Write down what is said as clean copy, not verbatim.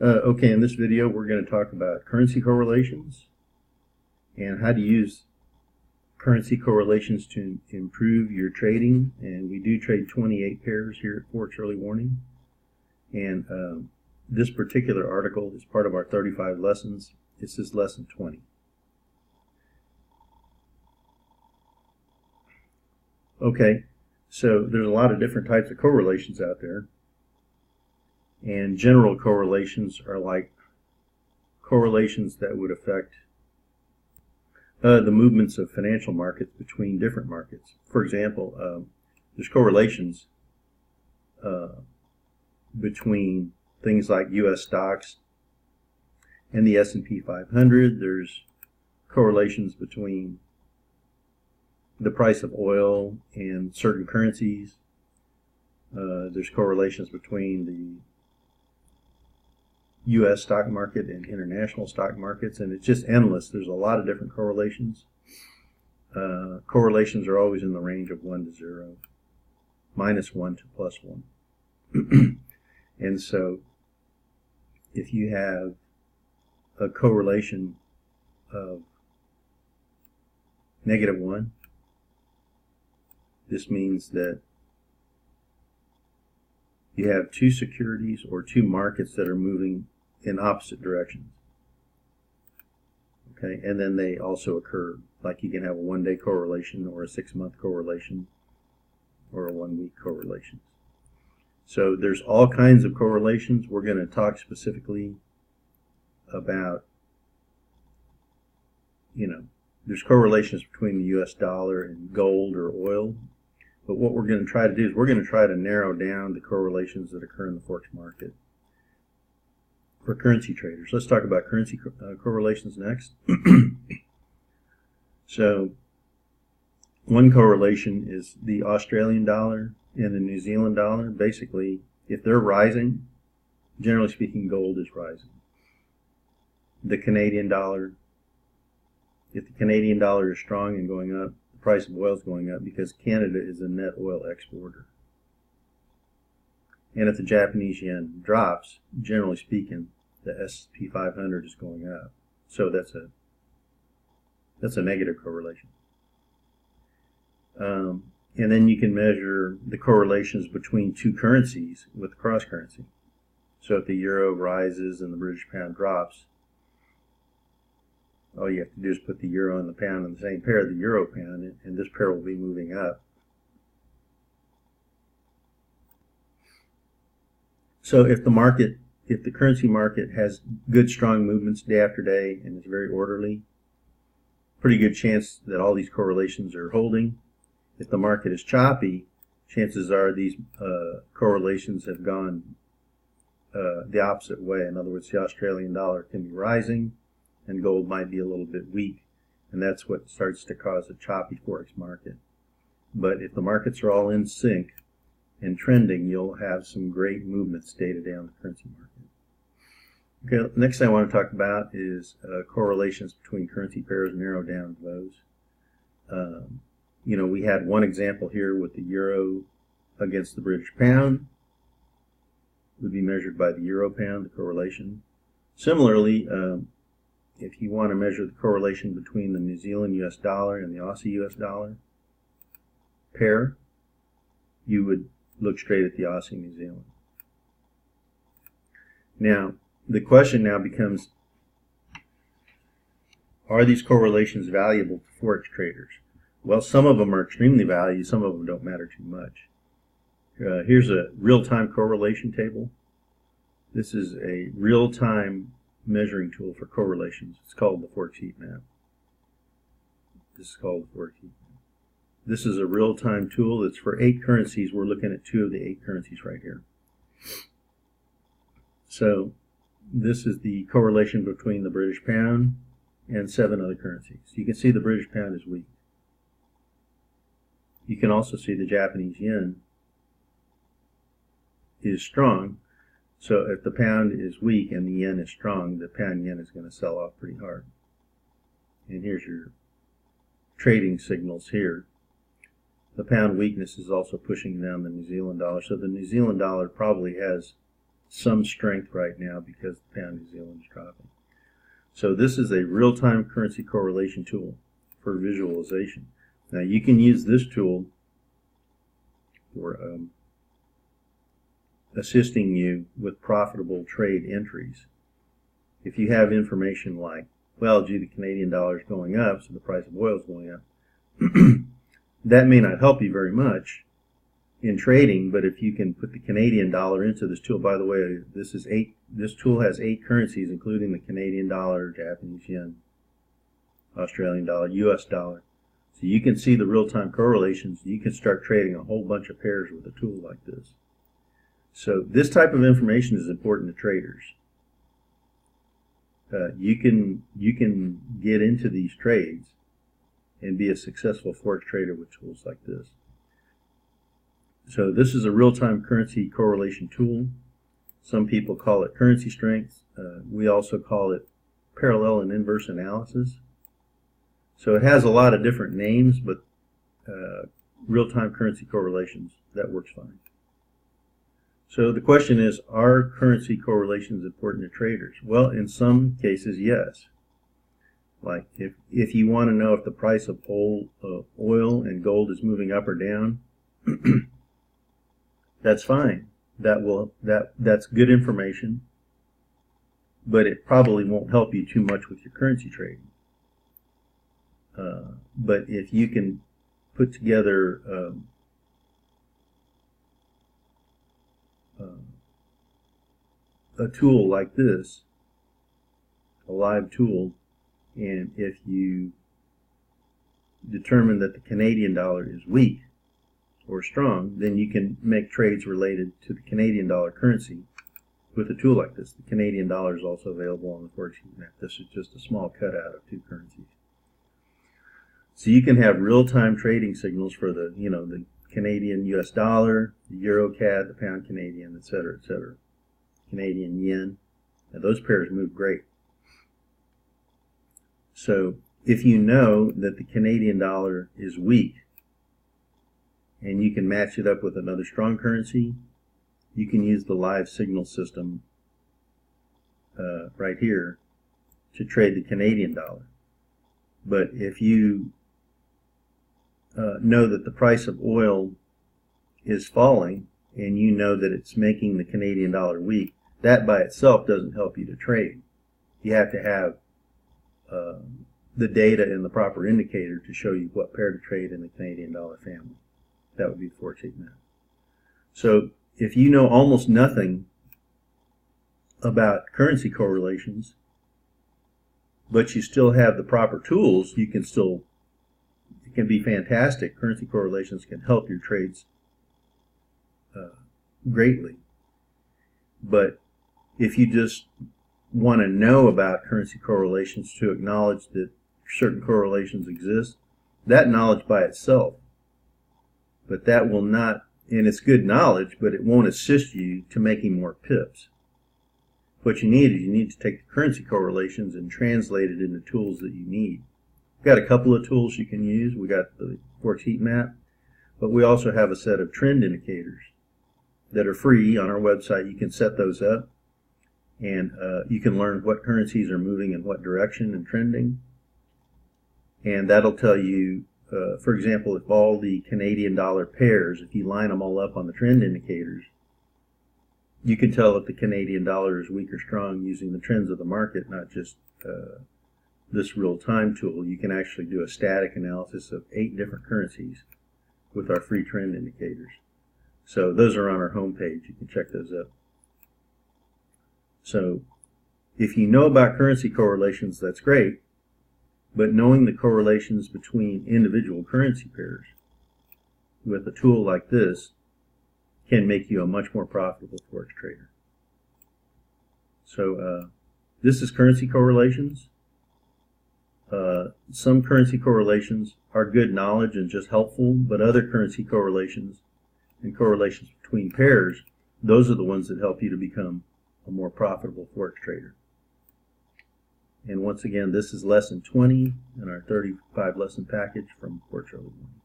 Okay, in this video we're going to talk about currency correlations and how to use currency correlations to improve your trading. And we do trade 28 pairs here at Forex Early Warning. And this particular article is part of our 35 lessons. This is lesson 20. Okay, so there's a lot of different types of correlations out there. And general correlations are like correlations that would affect the movements of financial markets between different markets. For example, there's correlations between things like U.S. stocks and the S&P 500. There's correlations between the price of oil and certain currencies. There's correlations between the U.S. stock market and international stock markets, and it's just endless. There's a lot of different correlations. Correlations are always in the range of 1 to 0, -1 to +1. And so if you have a correlation of -1, this means that you have two securities or two markets that are moving in opposite directions. Okay, and then they also occur, like you can have a 1-day correlation or a 6-month correlation or a 1-week correlation. So there's all kinds of correlations. We're going to talk specifically about, there's correlations between the US dollar and gold or oil. But what we're going to try to do is we're going to try to narrow down the correlations that occur in the Forex market for currency traders. Let's talk about currency correlations next. So one correlation is the Australian dollar and the New Zealand dollar. Basically, if they're rising, generally speaking, gold is rising. The Canadian dollar, if the Canadian dollar is strong and going up, the price of oil is going up because Canada is a net oil exporter. And if the Japanese yen drops, generally speaking, the S&P 500 is going up. So that's a negative correlation. And then you can measure the correlations between two currencies with cross currency. So if the euro rises and the British pound drops, all you have to do is put the euro and the pound in the same pair, the euro pound, and this pair will be moving up. So if the currency market has good strong movements day after day and is very orderly, pretty good chance that all these correlations are holding. If the market is choppy, chances are these correlations have gone the opposite way. In other words, the Australian dollar can be rising and gold might be a little bit weak, and that's what starts to cause a choppy Forex market. But if the markets are all in sync and trending, you'll have some great movements day to day on the currency market. Okay, next thing I want to talk about is correlations between currency pairs, narrow down those. We had one example here with the euro against the British pound. It would be measured by the euro pound, the correlation. Similarly, if you want to measure the correlation between the New Zealand US dollar and the Aussie US dollar pair, you would look straight at the Aussie New Zealand. Now, the question now becomes, are these correlations valuable to Forex traders? Well, some of them are extremely valuable, some of them don't matter too much. Here's a real-time correlation table. This is a real-time measuring tool for correlations. It's called the Forex heat map. This is called the Forex heat map. This is a real-time tool that's for 8 currencies. We're looking at 2 of the 8 currencies right here. So this is the correlation between the British pound and 7 other currencies. You can see the British pound is weak. You can also see the Japanese yen is strong. So if the pound is weak and the yen is strong, the pound yen is going to sell off pretty hard. And here's your trading signals here. The pound weakness is also pushing down the New Zealand dollar. So the New Zealand dollar probably has some strength right now because the pound New Zealand is dropping. So this is a real-time currency correlation tool for visualization. Now you can use this tool for assisting you with profitable trade entries. If you have information like, well, gee, the Canadian dollar is going up, so the price of oil is going up, that may not help you very much in trading, but if you can put the Canadian dollar into this tool, by the way, this tool has 8 currencies, including the Canadian dollar, Japanese yen, Australian dollar, US dollar. So you can see the real-time correlations. You can start trading a whole bunch of pairs with a tool like this. So this type of information is important to traders. You can get into these trades and be a successful forex trader with tools like this. So this is a real-time currency correlation tool. Some people call it currency strength. We also call it parallel and inverse analysis. So it has a lot of different names, but real-time currency correlations, that works fine. So the question is, are currency correlations important to traders? Well, in some cases, yes. Like if you want to know if the price of oil and gold is moving up or down, that's fine. That's good information, but it probably won't help you too much with your currency trading. But if you can put together a tool like this, a live tool, and if you determine that the Canadian dollar is weak or strong, then you can make trades related to the Canadian dollar currency with a tool like this. The Canadian dollar is also available on the forex map. This is just a small cutout of 2 currencies. So you can have real-time trading signals for the Canadian US dollar, the Euro CAD, the pound Canadian, etc., etc. Canadian yen. Now those pairs move great. So if you know that the Canadian dollar is weak and you can match it up with another strong currency, you can use the live signal system right here to trade the Canadian dollar. But if you know that the price of oil is falling and you know that it's making the Canadian dollar weak, that by itself doesn't help you to trade. You have to have the data and the proper indicator to show you what pair to trade in the Canadian dollar family. That would be the forex map. So if you know almost nothing about currency correlations, but you still have the proper tools, you can still, it can be fantastic. Currency correlations can help your trades greatly. But if you just want to know about currency correlations to acknowledge that certain correlations exist, that knowledge by itself, but that will not, and it's good knowledge, but it won't assist you to making more pips. What you need is you need to take the currency correlations and translate it into tools that you need. We've got a couple of tools you can use. We got the forex heat map, but we also have a set of trend indicators that are free on our website. You can set those up, and you can learn what currencies are moving in what direction and trending. And that'll tell you, for example, if all the Canadian dollar pairs, if you line them all up on the trend indicators, you can tell if the Canadian dollar is weak or strong using the trends of the market, not just this real-time tool. You can actually do a static analysis of 8 different currencies with our free trend indicators. So those are on our homepage. You can check those up. So if you know about currency correlations, that's great, but knowing the correlations between individual currency pairs with a tool like this can make you a much more profitable forex trader. So this is currency correlations. Some currency correlations are good knowledge and just helpful, but other currency correlations and correlations between pairs, those are the ones that help you to become a more profitable forex trader. And once again, this is lesson 20 in our 35 lesson package from Forex Early Warning.